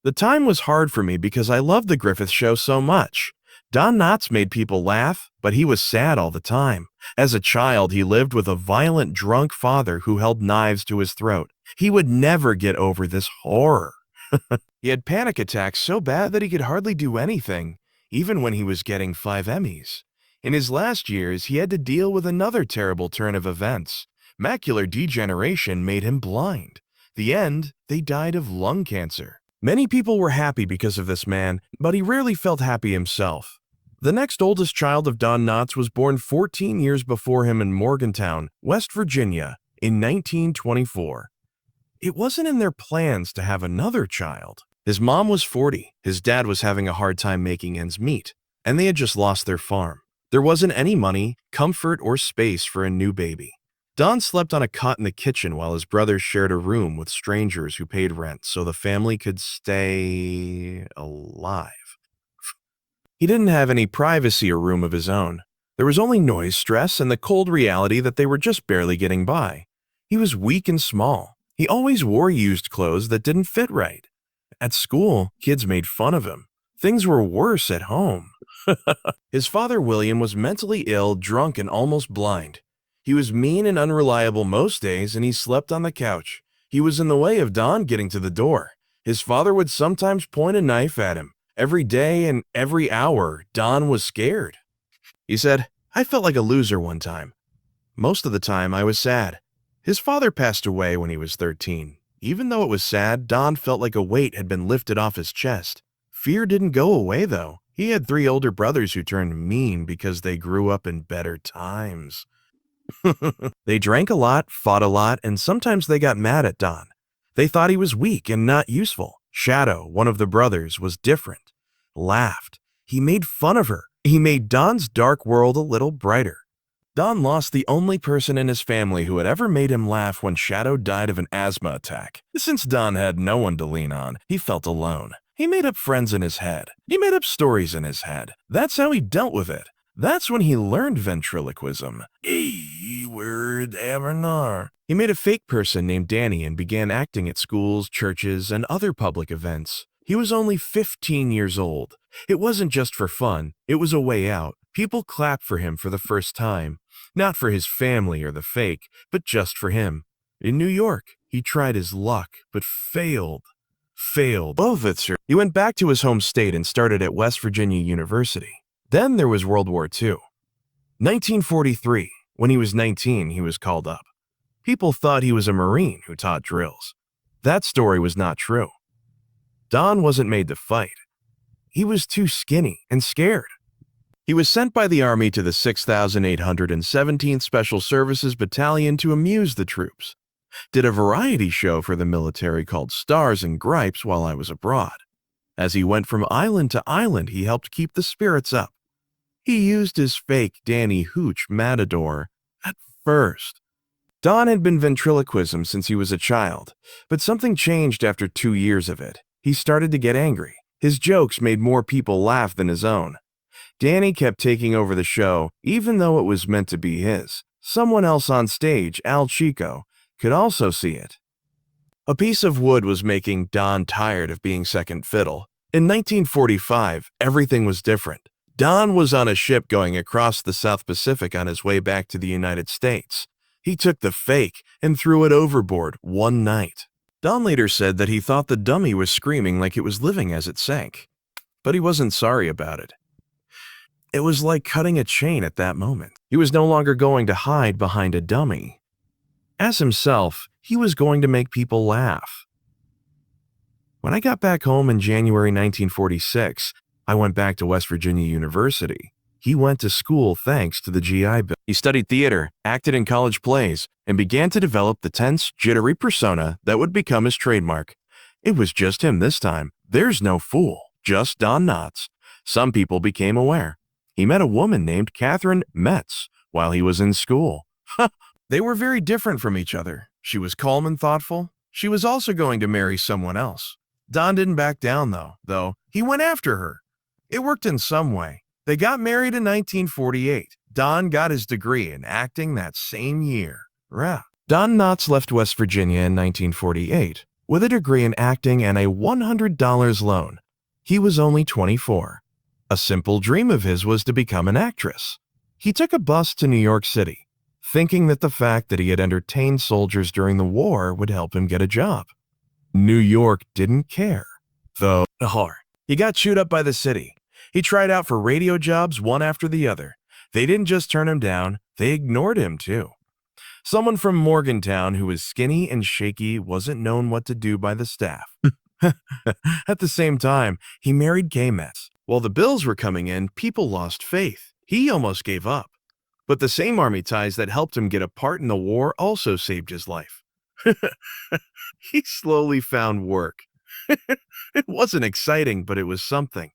The time was hard for me because I loved the Griffith Show so much. Don Knotts made people laugh, but he was sad all the time. As a child, he lived with a violent, drunk father who held knives to his throat. He would never get over this horror. He had panic attacks so bad that he could hardly do anything, even when he was getting 5 Emmys. In his last years, he had to deal with another terrible turn of events. Macular degeneration made him blind. The end, they died of lung cancer. Many people were happy because of this man, but he rarely felt happy himself. The next oldest child of Don Knotts was born 14 years before him in Morgantown, West Virginia, in 1924. It wasn't in their plans to have another child. His mom was 40, his dad was having a hard time making ends meet, and they had just lost their farm. There wasn't any money, comfort, or space for a new baby. Don slept on a cot in the kitchen while his brothers shared a room with strangers who paid rent so the family could stay alive. He didn't have any privacy or room of his own. There was only noise, stress, and the cold reality that they were just barely getting by. He was weak and small. He always wore used clothes that didn't fit right. At school, kids made fun of him. Things were worse at home. His father, William, was mentally ill, drunk, and almost blind. He was mean and unreliable most days, and he slept on the couch. He was in the way of Don getting to the door. His father would sometimes point a knife at him. Every day and every hour, Don was scared. He said, "I felt like a loser one time. Most of the time, I was sad." His father passed away when he was 13. Even though it was sad, Don felt like a weight had been lifted off his chest. Fear didn't go away, though. He had 3 older brothers who turned mean because they grew up in better times. They drank a lot, fought a lot, and sometimes they got mad at Don. They thought he was weak and not useful. Shadow, one of the brothers, was different. Laughed. He made fun of her. He made Don's dark world a little brighter. Don lost the only person in his family who had ever made him laugh when Shadow died of an asthma attack. Since Don had no one to lean on, he felt alone. He made up friends in his head. He made up stories in his head. That's how he dealt with it. That's when he learned ventriloquism. He made a fake person named Danny and began acting at schools, churches, and other public events. He was only 15 years old. It wasn't just for fun. It was a way out. People clapped for him for the first time. Not for his family or the fake, but just for him. In New York, he tried his luck, but failed. He went back to his home state and started at West Virginia University. Then there was World War II. 1943, when he was 19, he was called up. People thought he was a Marine who taught drills. That story was not true. Don wasn't made to fight. He was too skinny and scared. He was sent by the Army to the 6,817th Special Services Battalion to amuse the troops. Did a variety show for the military called Stars and Gripes while I was abroad. As he went from island to island, he helped keep the spirits up. He used his fake Danny Hooch Matador at first. Don had been ventriloquism since he was a child, but something changed after 2 years of it. He started to get angry. His jokes made more people laugh than his own. Danny kept taking over the show, even though it was meant to be his. Someone else on stage, Al Chico, could also see it. A piece of wood was making Don tired of being second fiddle. In 1945, everything was different. Don was on a ship going across the South Pacific on his way back to the United States. He took the fake and threw it overboard one night. Don later said that he thought the dummy was screaming like it was living as it sank, but he wasn't sorry about it. It was like cutting a chain at that moment. He was no longer going to hide behind a dummy. As himself, he was going to make people laugh. When I got back home in January 1946, I went back to West Virginia University. He went to school thanks to the GI Bill. He studied theater, acted in college plays, and began to develop the tense, jittery persona that would become his trademark. It was just him this time. There's no fool, just Don Knotts. Some people became aware. He met a woman named Catherine Metz while he was in school. They were very different from each other. She was calm and thoughtful. She was also going to marry someone else. Don didn't back down, though. He went after her. It worked in some way. They got married in 1948. Don got his degree in acting that same year. Don Knotts left West Virginia in 1948. with a degree in acting and a $100 loan. He was only 24. A simple dream of his was to become an actress. He took a bus to New York City, thinking that the fact that he had entertained soldiers during the war would help him get a job. New York didn't care, though. He got chewed up by the city. He tried out for radio jobs one after the other. They didn't just turn him down, they ignored him too. Someone from Morgantown who was skinny and shaky wasn't known what to do by the staff. At the same time, he married K-Mets. While the bills were coming in, people lost faith. He almost gave up. But the same army ties that helped him get a part in the war also saved his life. He slowly found work. It wasn't exciting, but it was something.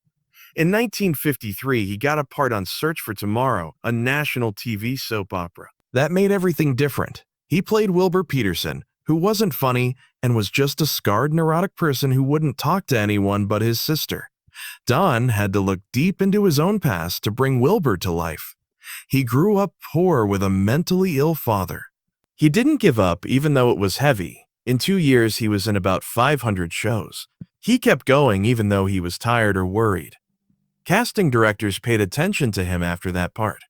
In 1953, he got a part on Search for Tomorrow, a national TV soap opera. That made everything different. He played Wilbur Peterson, who wasn't funny and was just a scarred, neurotic person who wouldn't talk to anyone but his sister. Don had to look deep into his own past to bring Wilbur to life. He grew up poor with a mentally ill father. He didn't give up even though it was heavy. In 2 years, he was in about 500 shows. He kept going even though he was tired or worried. Casting directors paid attention to him after that part.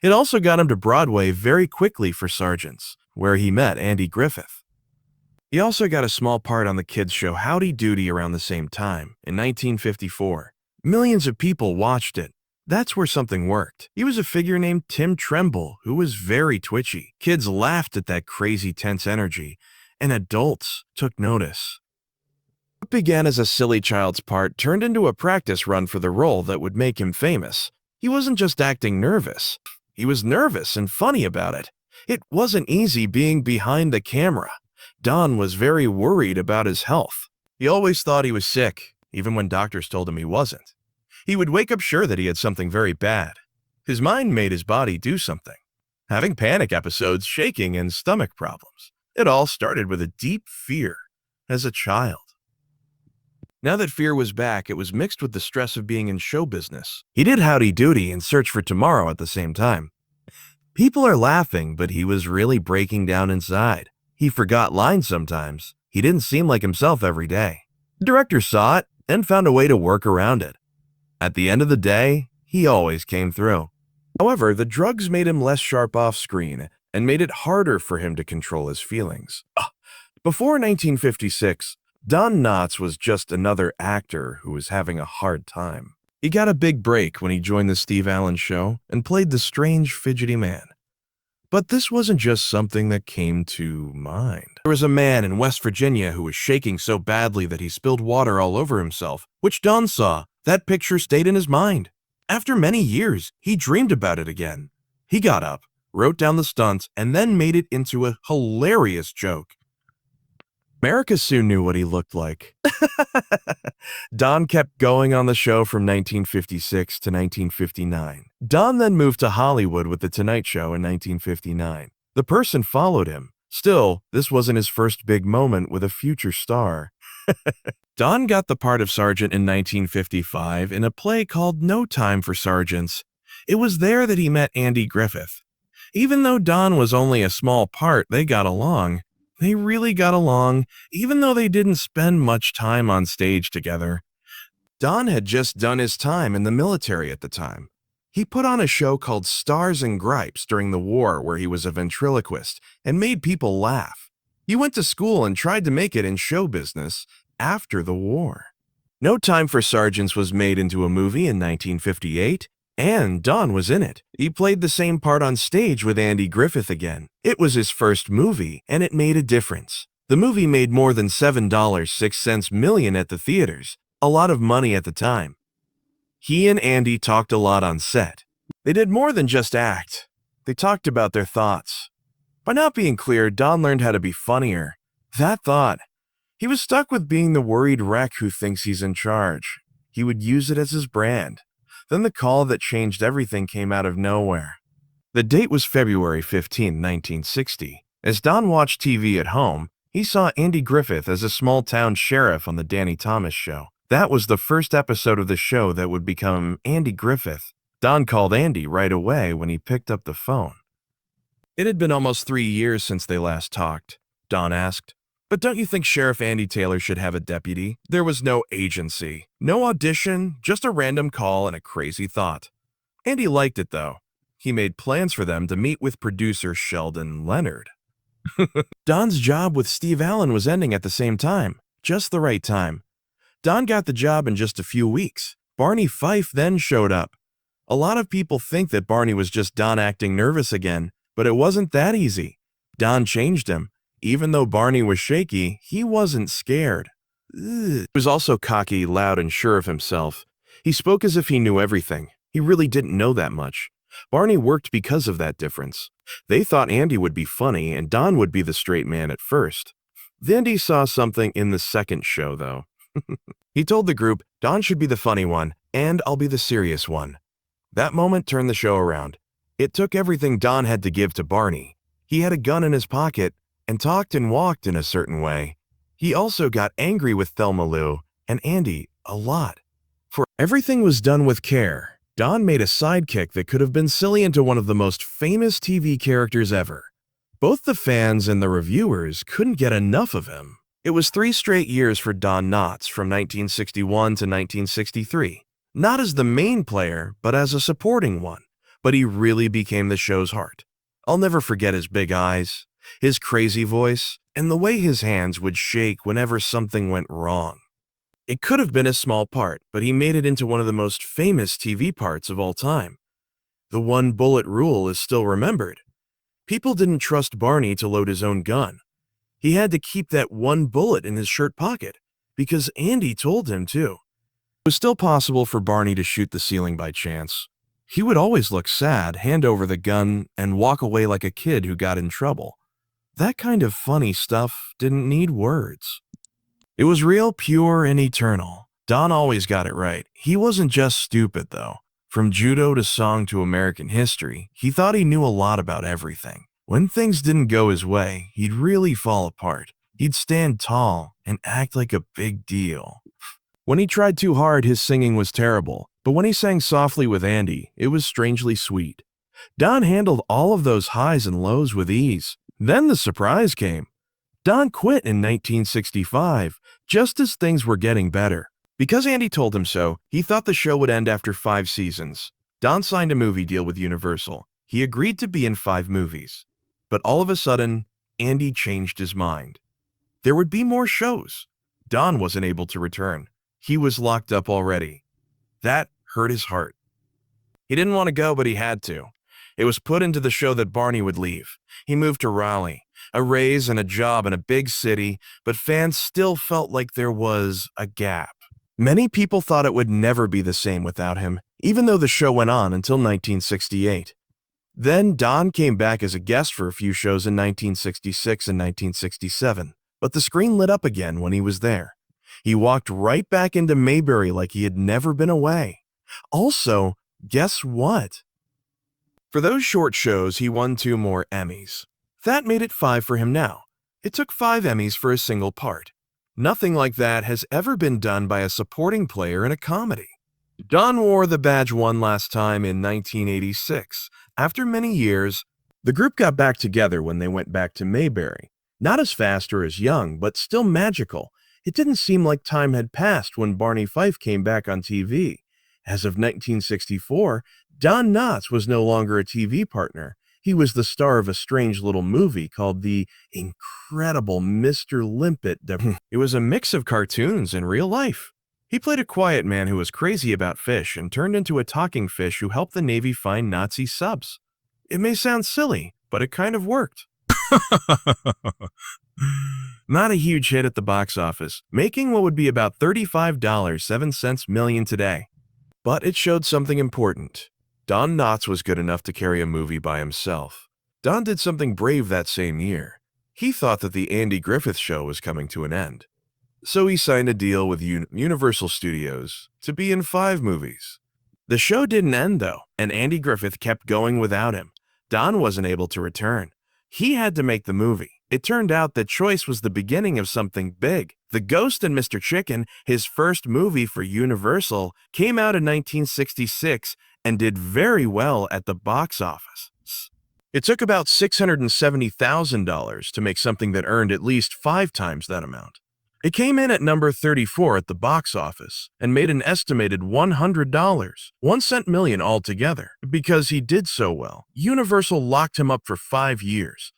It also got him to Broadway very quickly for Sergeants, where he met Andy Griffith. He also got a small part on the kids' show Howdy Doody around the same time, in 1954. Millions of people watched it. That's where something worked. He was a figure named Tim Tremble, who was very twitchy. Kids laughed at that crazy, tense energy, and adults took notice. What began as a silly child's part turned into a practice run for the role that would make him famous. He wasn't just acting nervous. He was nervous and funny about it. It wasn't easy being behind the camera. Don was very worried about his health. He always thought he was sick, even when doctors told him he wasn't. He would wake up sure that he had something very bad. His mind made his body do something, having panic episodes, shaking, and stomach problems. It all started with a deep fear as a child. Now that fear was back, it was mixed with the stress of being in show business. He did Howdy Doody and Search for Tomorrow at the same time. People are laughing, but he was really breaking down inside. He forgot lines sometimes. He didn't seem like himself every day. The director saw it and found a way to work around it. At the end of the day, he always came through. However, the drugs made him less sharp off screen and made it harder for him to control his feelings. Before 1956, Don Knotts was just another actor who was having a hard time. He got a big break when he joined the Steve Allen Show and played the strange, fidgety man. But this wasn't just something that came to mind. There was a man in West Virginia who was shaking so badly that he spilled water all over himself, which Don saw. That picture stayed in his mind. After many years, he dreamed about it again. He got up, wrote down the stunts, and then made it into a hilarious joke. America soon knew what he looked like. Don kept going on the show from 1956 to 1959. Don then moved to Hollywood with The Tonight Show in 1959. The person followed him. Still, this wasn't his first big moment with a future star. Don got the part of Sergeant in 1955 in a play called No Time for Sergeants. It was there that he met Andy Griffith. Even though Don was only a small part, they got along. They really got along, even though they didn't spend much time on stage together. Don had just done his time in the military at the time. He put on a show called Stars and Gripes during the war where he was a ventriloquist and made people laugh. He went to school and tried to make it in show business after the war. No Time for Sergeants was made into a movie in 1958, and Don was in it. He played the same part on stage with Andy Griffith again. It was his first movie, and it made a difference. The movie made more than $7.06 million at the theaters, a lot of money at the time. He and Andy talked a lot on set. They did more than just act. They talked about their thoughts. By not being clear, Don learned how to be funnier. That thought. He was stuck with being the worried wreck who thinks he's in charge. He would use it as his brand. Then the call that changed everything came out of nowhere. The date was February 15, 1960. As Don watched TV at home, he saw Andy Griffith as a small-town sheriff on the Danny Thomas Show. That was the first episode of the show that would become Andy Griffith. Don called Andy right away when he picked up the phone. It had been almost 3 years since they last talked. Don asked, But don't you think Sheriff Andy Taylor should have a deputy? There was no agency, no audition, just a random call and a crazy thought. Andy liked it though. He made plans for them to meet with producer Sheldon Leonard. Don's job with Steve Allen was ending at the same time, just the right time. Don got the job in just a few weeks. Barney Fife then showed up. A lot of people think that Barney was just Don acting nervous again, but it wasn't that easy. Don changed him. Even though Barney was shaky, he wasn't scared. He was also cocky, loud, and sure of himself. He spoke as if he knew everything. He really didn't know that much. Barney worked because of that difference. They thought Andy would be funny and Don would be the straight man at first. Andy saw something in the second show, though. He told the group, Don should be the funny one, and I'll be the serious one. That moment turned the show around. It took everything Don had to give to Barney. He had a gun in his pocket and talked and walked in a certain way. He also got angry with Thelma Lou and Andy a lot. For everything was done with care. Don made a sidekick that could have been silly into one of the most famous TV characters ever. Both the fans and the reviewers couldn't get enough of him. It was 3 straight years for Don Knotts from 1961 to 1963. Not as the main player, but as a supporting one. But he really became the show's heart. I'll never forget his big eyes, his crazy voice, and the way his hands would shake whenever something went wrong. It could have been a small part, but he made it into one of the most famous TV parts of all time. The one bullet rule is still remembered. People didn't trust Barney to load his own gun. He had to keep that one bullet in his shirt pocket, because Andy told him to. It was still possible for Barney to shoot the ceiling by chance. He would always look sad, hand over the gun, and walk away like a kid who got in trouble. That kind of funny stuff didn't need words. It was real, pure, and eternal. Don always got it right. He wasn't just stupid, though. From judo to song to American history, he thought he knew a lot about everything. When things didn't go his way, he'd really fall apart. He'd stand tall and act like a big deal. When he tried too hard, his singing was terrible, but when he sang softly with Andy, it was strangely sweet. Don handled all of those highs and lows with ease. Then the surprise came. Don quit in 1965, just as things were getting better. Because Andy told him so, he thought the show would end after 5 seasons. Don signed a movie deal with Universal. He agreed to be in 5 movies. But all of a sudden, Andy changed his mind. There would be more shows. Don wasn't able to return. He was locked up already. That hurt his heart. He didn't want to go, but he had to. It was put into the show that Barney would leave. He moved to Raleigh, a raise and a job in a big city, but fans still felt like there was a gap. Many people thought it would never be the same without him, even though the show went on until 1968. Then Don came back as a guest for a few shows in 1966 and 1967, but the screen lit up again when he was there. He walked right back into Mayberry like he had never been away. Also, guess what? For those short shows, he won 2 more Emmys. That made it 5 for him now. It took 5 Emmys for a single part. Nothing like that has ever been done by a supporting player in a comedy. Don wore the badge one last time in 1986. After many years, the group got back together when they went back to Mayberry. Not as fast or as young, but still magical. It didn't seem like time had passed when Barney Fife came back on TV. As of 1964, Don Knotts was no longer a TV partner. He was the star of a strange little movie called The Incredible Mr. Limpet. It was a mix of cartoons and real life. He played a quiet man who was crazy about fish and turned into a talking fish who helped the Navy find Nazi subs. It may sound silly, but it kind of worked. Not a huge hit at the box office, making what would be about $35.07 million today. But it showed something important. Don Knotts was good enough to carry a movie by himself. Don did something brave that same year. He thought that the Andy Griffith Show was coming to an end. So he signed a deal with Universal Studios to be in 5 movies. The show didn't end though, and Andy Griffith kept going without him. Don wasn't able to return. He had to make the movie. It turned out that Choice was the beginning of something big. The Ghost and Mr. Chicken, his first movie for Universal, came out in 1966 and did very well at the box office. It took about $670,000 to make something that earned at least 5 times that amount. It came in at number 34 at the box office and made an estimated $100, 1 cent million altogether. Because he did so well, Universal locked him up for 5 years.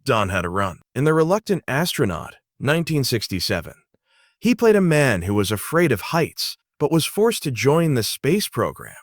Don had a run. In The Reluctant Astronaut, 1967, he played a man who was afraid of heights but was forced to join the space program.